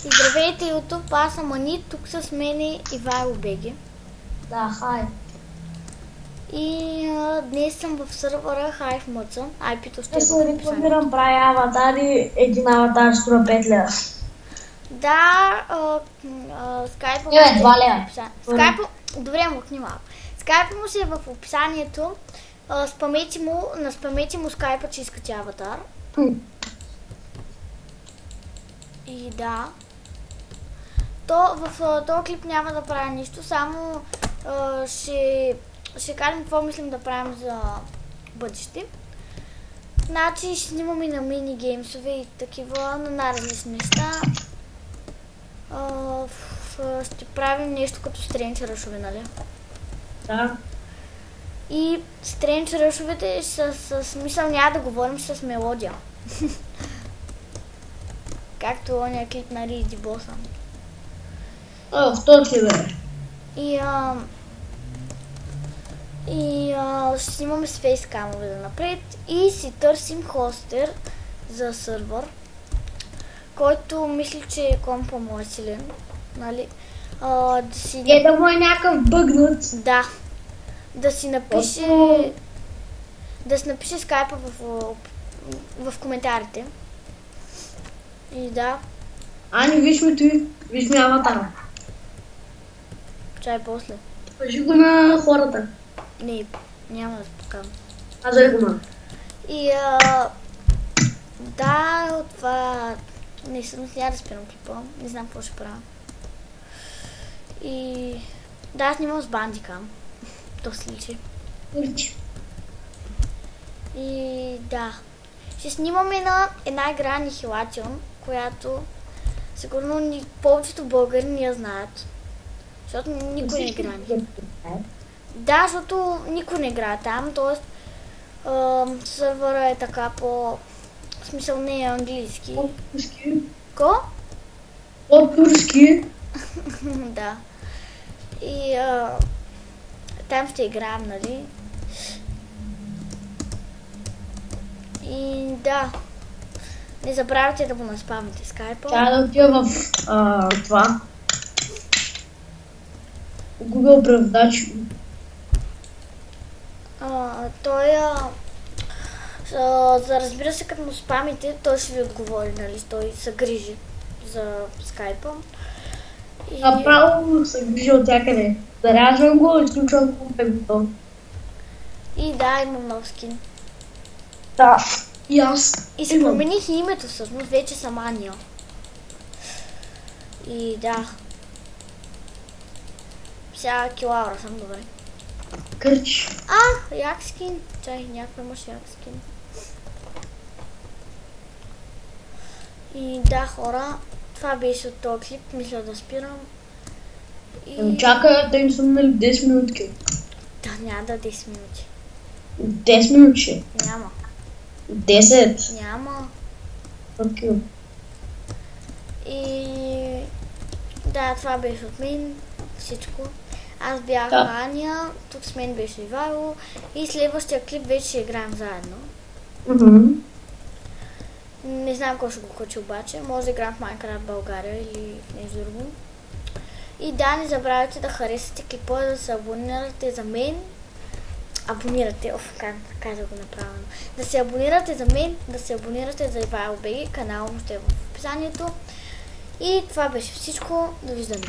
И здравейте, YouTube, аз съм Ани, тук с мене Ивайло Беги. Да, хай. И днес съм в сървъра HiveMC. IP-то ще Аз е се в описанието. рекламирам, правя аватари, един аватар струва 5 лева. Да, скайпа му Е, ще е 2 в лева. описанието. Добре, мъкни малко. Скайпа му ще е в описанието. Спамете му скайпа, че искате аватар. И да. В този клип няма да правя нищо, само ще кажем какво мислим да правим за бъдеще. Значи ще снимаме на мини-геймсове и такива, на най-различни неща. Ще правим нещо като Strange Rush-ове, нали? Да. И Strange Rush-овете с смисъл няма да говорим с мелодия. Както ония клип на Риди Боса. В този бе. Ще снимаме с фейскамове да напред и си търсим хостер за сървър, който мисля, че компа му е силен, нали? Да му е някакъв бъгнат. Да. Да си напише скайпа в коментарите. И да. Ани, виж ми той, виж ми аватара. Чай после. Кажи го на хората. Не, няма да спокам. Аз да го мам. И да, от това не съм сега да спирам клипа. Не знам какво ще правя. И да, снимам с бандикам. То се личи. И да. Ще снимаме на една игра Annihilation, която сигурно повечето българи не я знаят. Защото никой не играе. Да, защото никой не играе там, т.е. сървъра е така в смисъл не е английски. По-турски. Ко? По-турски. Да. И там ще играем, нали? И да. Не забравяйте да го наспамите скайпа. Трябва да отива в това. Google преводач. Разбира се, като му спамите, той ще ви отговори, нали? Той се грижи за скайпа. Направо се грижи от всякъде. Заряжвам го, изключвам го, е готов. И да, имам нов скин. Да. И аз. И си промених и името всъщност, вече съм Ания. И да. Сега килаура съм, добре. Кърч. Як скин. Чай, някой имаше як скин. И да, хора, това беше от този клип, мисля да спирам. Чакай, да им съм нали 10 минутки. Да, няма да 10 минути. 10 минути. Няма. 10. Няма. Окей. И да, това беше от мен всичко. Аз бях Аня, тук с мен беше Ивайло и следващия клип вече ще играем заедно. Не знам кой ще го качи обаче, може да играем в Minecraft България или нещо друго. И да, не забравяйте да харесате клипа, да се абонирате за мен. Как да го направя? Да се абонирате за мен, да се абонирате за Ивайло Беги, канала му ще е в описанието. И това беше всичко. Довиждане!